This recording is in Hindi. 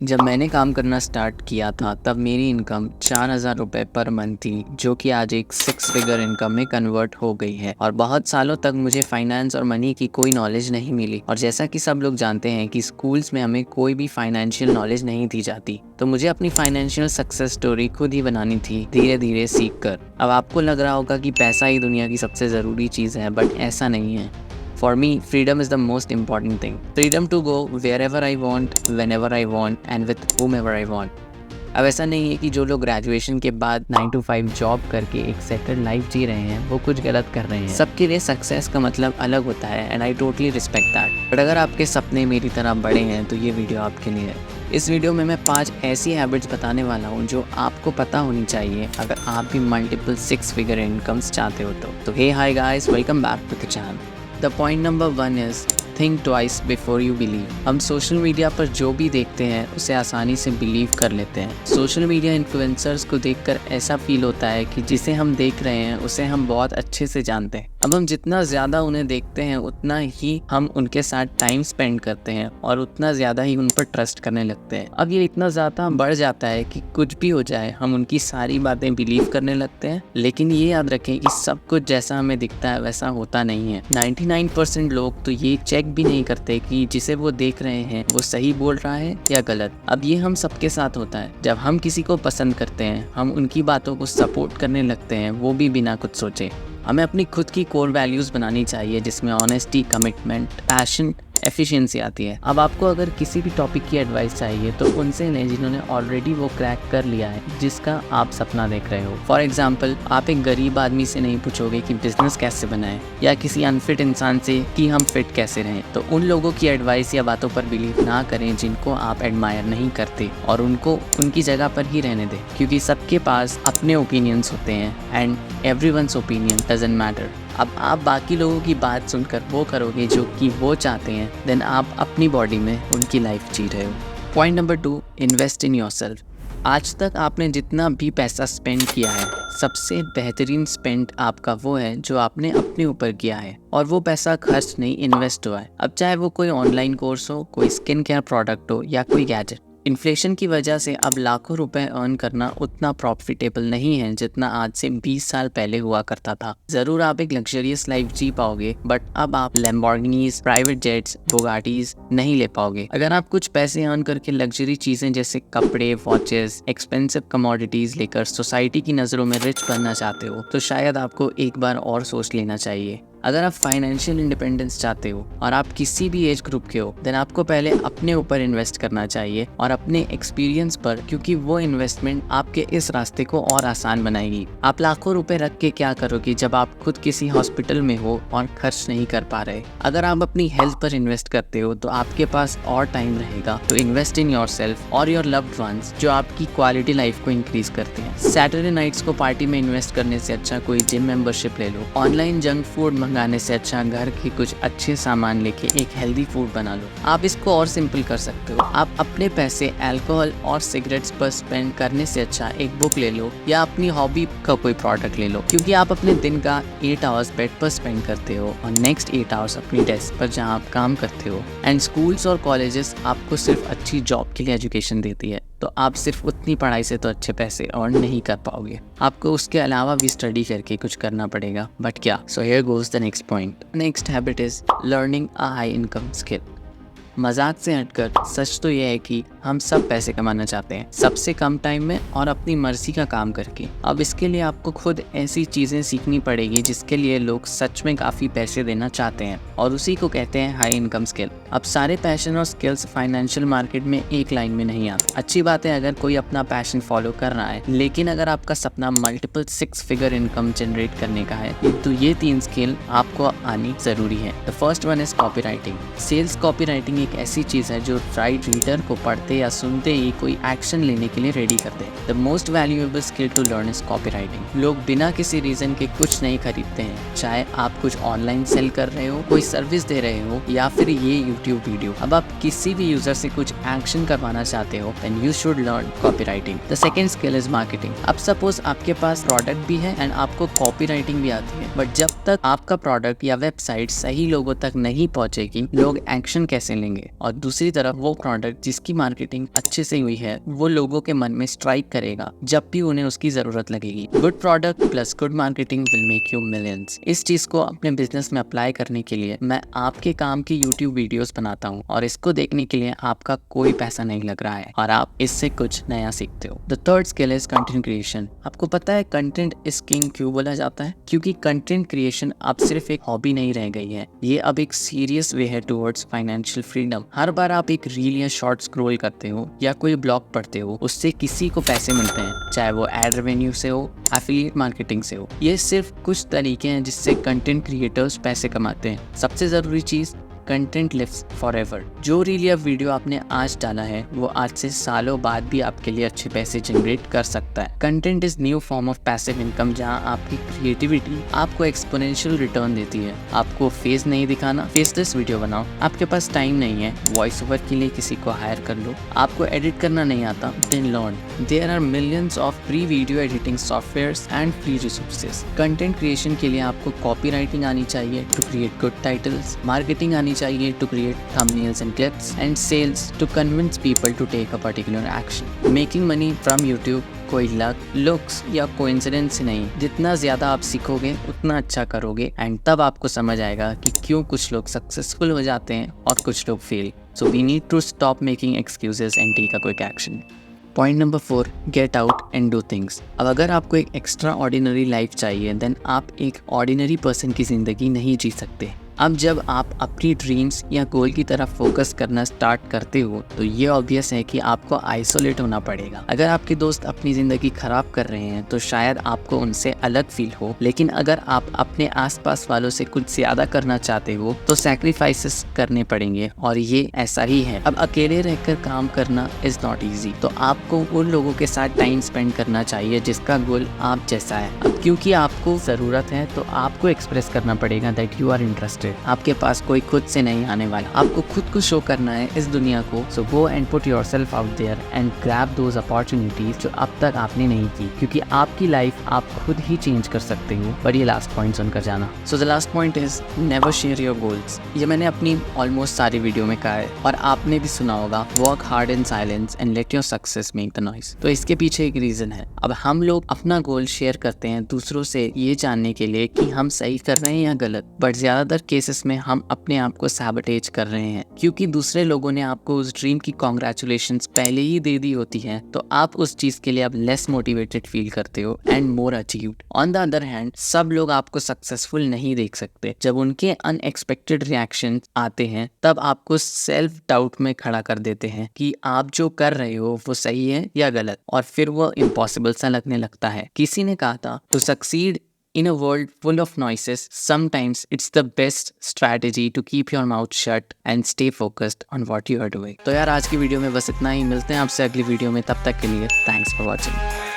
जब मैंने काम करना स्टार्ट किया था तब मेरी इनकम 4,000 रुपये पर मंथ थी, जो कि आज एक 6 फिगर इनकम में कन्वर्ट हो गई है। और बहुत सालों तक मुझे फाइनेंस और मनी की कोई नॉलेज नहीं मिली। और जैसा कि सब लोग जानते हैं कि स्कूल्स में हमें कोई भी फाइनेंशियल नॉलेज नहीं दी जाती, तो मुझे अपनी फाइनेंशियल सक्सेस स्टोरी खुद ही बनानी थी, धीरे धीरे सीख कर। अब आपको लग रहा होगा कि पैसा ही दुनिया की सबसे ज़रूरी चीज़ है, बट ऐसा नहीं है। For me, freedom is the most important thing. Freedom to go wherever I want, whenever I want, and with whomever I want. अब ऐसा नहीं है कि जो लोग ग्रेजुएशन के बाद 9 to 5 जॉब करके एक सेटल्ड लाइफ जी रहे हैं वो कुछ गलत कर रहे हैं। सबके लिए सक्सेस का मतलब अलग होता है and I totally respect that. But अगर आपके सपने मेरी तरह बड़े हैं तो ये वीडियो आपके लिए है। इस वीडियो में मैं 5 ऐसी हैबिट्स बताने वाला हूँ जो आपको पता होनी चाहिए अगर आप भी मल्टीपल 6 फिगर इनकम्स चाहते हो तो hey hi guys, welcome back to the channel. The point number 1 is think twice before you believe. हम सोशल मीडिया पर जो भी देखते हैं उसे आसानी से बिलीव कर लेते हैं। सोशल मीडिया इन्फ्लुएंसर्स को देखकर ऐसा फील होता है कि जिसे हम देख रहे हैं उसे हम बहुत अच्छे से जानते हैं। अब हम जितना ज़्यादा उन्हें देखते हैं उतना ही हम उनके साथ टाइम स्पेंड करते हैं और उतना ज़्यादा ही उन पर ट्रस्ट करने लगते हैं। अब ये इतना ज़्यादा बढ़ जाता है कि कुछ भी हो जाए हम उनकी सारी बातें बिलीव करने लगते हैं। लेकिन ये याद रखें कि सब कुछ जैसा हमें दिखता है वैसा होता नहीं है। 99% लोग तो ये चेक भी नहीं करते कि जिसे वो देख रहे हैं वो सही बोल रहा है या गलत। अब ये हम सबके साथ होता है। जब हम किसी को पसंद करते हैं हम उनकी बातों को सपोर्ट करने लगते हैं, वो भी बिना कुछ सोचे। हमें अपनी खुद की कोर वैल्यूज़ बनानी चाहिए जिसमें ऑनेस्टी, कमिटमेंट, पैशन, एफिशिएंसी आती है। अब आपको अगर किसी भी टॉपिक की एडवाइस चाहिए तो उनसे लें जिन्होंने ऑलरेडी वो क्रैक कर लिया है जिसका आप सपना देख रहे हो। फॉर एग्जाम्पल, आप एक गरीब आदमी से नहीं पूछोगे कि बिजनेस कैसे बनाएं या किसी अनफिट इंसान से कि हम फिट कैसे रहें। तो उन लोगों की एडवाइस या बातों पर बिलीव ना करें जिनको आप एडमायर नहीं करते, और उनको उनकी जगह पर ही रहने दें, क्योंकि सबके पास अपने ओपिनियंस होते हैं and everyone's opinion doesn't matter. अब आप बाकी लोगों की बात सुनकर वो करोगे जो कि वो चाहते हैं, देन आप अपनी बॉडी में उनकी लाइफ जी रहे हो। Point number 2, invest in yourself. आज तक आपने जितना भी पैसा स्पेंड किया है सबसे बेहतरीन स्पेंड आपका वो है जो आपने अपने ऊपर किया है, और वो पैसा खर्च नहीं, इन्वेस्ट हुआ है। अब चाहे वो कोई ऑनलाइन कोर्स हो, कोई स्किन केयर प्रोडक्ट हो या कोई गैजेट। इन्फ्लेशन की वजह से अब लाखों रुपए अर्न करना उतना प्रॉफिटेबल नहीं है जितना आज से 20 साल पहले हुआ करता था। जरूर आप एक लग्जरियस लाइफ जी पाओगे, बट अब आप लैम्बोर्गिनीज, प्राइवेट जेट्स, बुगाटीज नहीं ले पाओगे। अगर आप कुछ पैसे अर्न करके लग्जरी चीजें जैसे कपड़े, वॉचेस, एक्सपेंसिव कमोडिटीज लेकर सोसाइटी की नजरों में रिच बनना चाहते हो तो शायद आपको एक बार और सोच लेना चाहिए। अगर आप फाइनेंशियल इंडिपेंडेंस चाहते हो और आप किसी भी एज ग्रुप के हो, देन आपको पहले अपने ऊपर इन्वेस्ट करना चाहिए और अपने एक्सपीरियंस पर, क्योंकि वो इन्वेस्टमेंट आपके इस रास्ते को और आसान बनाएगी। आप लाखों रुपए रख के क्या करोगे जब आप खुद किसी हॉस्पिटल में हो और खर्च नहीं कर पा रहे। अगर आप अपनी हेल्थ पर इन्वेस्ट करते हो तो आपके पास और टाइम रहेगा तो इन्वेस्ट इन योरसेल्फ और योर लव्ड वंस, जो आपकी क्वालिटी लाइफ को इंक्रीज करते हैं। सैटरडे नाइट्स को पार्टी में इन्वेस्ट करने से अच्छा कोई जिम मेंबरशिप ले लो। ऑनलाइन जंक फूड मंगाने से अच्छा घर के कुछ अच्छे सामान लेके एक हेल्दी फूड बना लो। आप इसको और सिंपल कर सकते हो। आप अपने पैसे अल्कोहल और सिगरेट्स पर स्पेंड करने से अच्छा एक बुक ले लो या अपनी हॉबी का कोई प्रोडक्ट ले लो, क्योंकि आप अपने दिन का 8 आवर्स बेड पर स्पेंड करते हो और नेक्स्ट 8 आवर्स अपनी डेस्क पर जहाँ आप काम करते हो। एंड स्कूल्स और कॉलेजेस आपको सिर्फ अच्छी जॉब के लिए एजुकेशन देती है, तो आप सिर्फ उतनी पढ़ाई से तो अच्छे पैसे अर्न नहीं कर पाओगे। आपको उसके अलावा भी स्टडी करके कुछ करना पड़ेगा। बट क्या? So here goes the next point. Next habit is learning a high income skill. मजाक से हटकर सच तो यह है कि हम सब पैसे कमाना चाहते हैं, सबसे कम टाइम में और अपनी मर्जी का काम करके। अब इसके लिए आपको खुद ऐसी चीज़ें सीखनी पड़ेगी जिसके लिए लोग सच में काफ़ी पैसे देना चाहते हैं, और उसी को कहते हैं हाई इनकम स्किल। अब सारे पैशन और स्किल्स फाइनेंशियल मार्केट में एक लाइन में नहीं आते। अच्छी बात है अगर कोई अपना पैशन फॉलो कर रहा है, लेकिन अगर आपका सपना मल्टीपल 6 फिगर इनकम जनरेट करने का है तो ये 3 स्किल आपको आनी ज़रूरी है। The first one is copy writing. Sales copy writing एक ऐसी चीज़ है जो राइट रीडर को पढ़ते या सुनते ही कोई एक्शन लेने के लिए रेडी कर दे। The most valuable skill to learn is copy writing. लोग बिना किसी रीजन के कुछ नहीं खरीदते हैं, चाहे आप कुछ ऑनलाइन सेल कर रहे हो, कोई सर्विस दे रहे हो या फिर ये यूट्यूब वीडियो। अब आप किसी भी यूजर से कुछ एक्शन करवाना चाहते हो then you should learn copy writing. The second skill is marketing. अब सपोज आपके पास प्रोडक्ट भी है एंड आपको कॉपी राइटिंग भी आती है, बट जब तक आपका प्रोडक्ट या वेबसाइट सही लोगों तक नहीं पहुंचेगी, लोग एक्शन कैसे लेंगे? और दूसरी तरफ वो प्रोडक्ट जिसकी मार्केट मार्केटिंग अच्छे से हुई है वो लोगों के मन में स्ट्राइक करेगा जब भी उन्हें उसकी जरूरत लगेगी। Good product plus good marketing will make you millions. इस चीज को अपने बिजनेस में अप्लाई करने के लिए मैं आपके काम की यूट्यूब वीडियोस बनाता हूँ और इसको देखने के लिए आपका कोई पैसा नहीं लग रहा है और आप इससे कुछ नया सीखते हो। The third skill is content creation. आपको पता है कंटेंट इज किंग क्यों बोला जाता है? क्योंकि कंटेंट क्रिएशन अब सिर्फ एक हॉबी नहीं रह गई है, ये अब एक सीरियस वे है टुवर्ड्स फाइनेंशियल फ्रीडम। हर बार आप एक रील या शॉर्ट स्क्रॉल करते हो या कोई ब्लॉग पढ़ते हो, उससे किसी को पैसे मिलते हैं, चाहे वो एड रेवेन्यू से हो, एफिलिएट मार्केटिंग से हो। ये सिर्फ कुछ तरीके हैं जिससे कंटेंट क्रिएटर्स पैसे कमाते हैं। सबसे जरूरी चीज, कंटेंट लिव्स फॉरएवर। जो रील या वीडियो आपने आज डाला है वो आज से सालों बाद भी आपके लिए अच्छे पैसे जनरेट कर सकता है। Content is new form of passive income जहां आपकी क्रिएटिविटी आपको एक्सपोनेंशियल रिटर्न देती है। आपको फेस नहीं दिखाना, फेसलेस वीडियो बनाओ। आपके पास टाइम नहीं है, वॉइस ओवर के लिए किसी को हायर कर लो। आपको एडिट करना नहीं आता, then learn. There are millions of free video editing softwares and free resources. Content creation के लिए आपको कॉपी राइटिंग आनी चाहिए to create good titles, marketing आनी चाहिए to create thumbnails and clips, and sales to convince people to take a particular action. Making money from YouTube कोई लक, लुक्स या कोइंसिडेंस से नहीं, जितना ज्यादा आप सीखोगे उतना अच्छा करोगे एंड तब आपको समझ आएगा कि क्यों कुछ लोग सक्सेसफुल हो जाते हैं और कुछ लोग fail. So we need to stop making excuses and take a quick action. Point number 4, get out and do things. अब अगर आपको एक एक्स्ट्रा ऑर्डिनरी लाइफ चाहिए देन आप एक ऑर्डिनरी पर्सन की जिंदगी नहीं जी सकते। अब जब आप अपनी ड्रीम्स या गोल की तरफ फोकस करना स्टार्ट करते हो तो ये ऑब्वियस है कि आपको आइसोलेट होना पड़ेगा। अगर आपके दोस्त अपनी ज़िंदगी खराब कर रहे हैं तो शायद आपको उनसे अलग फील हो, लेकिन अगर आप अपने आसपास वालों से कुछ ज़्यादा करना चाहते हो तो सैक्रिफाइसेस करने पड़ेंगे और ये ऐसा ही है। अब अकेले रहकर काम करना इज़ नॉट ईजी, तो आपको उन लोगों के साथ टाइम स्पेंड करना चाहिए जिसका गोल आप जैसा है। अब क्योंकि आपको ज़रूरत है तो आपको एक्सप्रेस करना पड़ेगा दैट यू आर इंटरेस्टेड। आपके पास कोई खुद से नहीं आने वाला, आपको खुद को शो करना है इस दुनिया को। So go and put yourself out there and grab those opportunities जो अब तक आपने नहीं की, क्योंकि आपकी लाइफ आप खुद ही चेंज कर सकते हो। पर ये लास्ट पॉइंट सुनकर जाना। So the last point is never share your goals. ये मैंने अपनी ऑलमोस्ट सारी वीडियो में कहा है और आपने भी सुना होगा, work hard in silence and let your success make the noise. तो इसके पीछे एक रीजन है। अब हम लोग अपना गोल शेयर करते हैं दूसरों से ये जानने के लिए कि हम सही कर रहे हैं या गलत, बट ज्यादातर केसेस में हम अपने आप को सैबोटेज कर रहे हैं क्योंकि दूसरे लोगों ने आपको उस ड्रीम की कॉन्ग्रेचुलेशंस पहले ही दे दी होती है, तो आप उस चीज के लिए अब लेस मोटिवेटेड फील करते हो and more achieved. On the other hand सब लोग आपको सक्सेसफुल नहीं देख सकते। जब उनके अनएक्सपेक्टेड रिएक्शन आते हैं तब आपको सेल्फ डाउट में खड़ा कर देते हैं कि आप जो कर रहे हो वो सही है या गलत, और फिर वो इम्पॉसिबल सा लगने लगता है। किसी ने कहा था, to succeed in a world full of noises, sometimes it's the best strategy to keep your mouth shut and stay focused on what you are doing। तो यार आज की वीडियो में बस इतना ही। मिलते हैं आपसे अगली वीडियो में, तब तक के लिए थैंक्स फॉर वॉचिंग।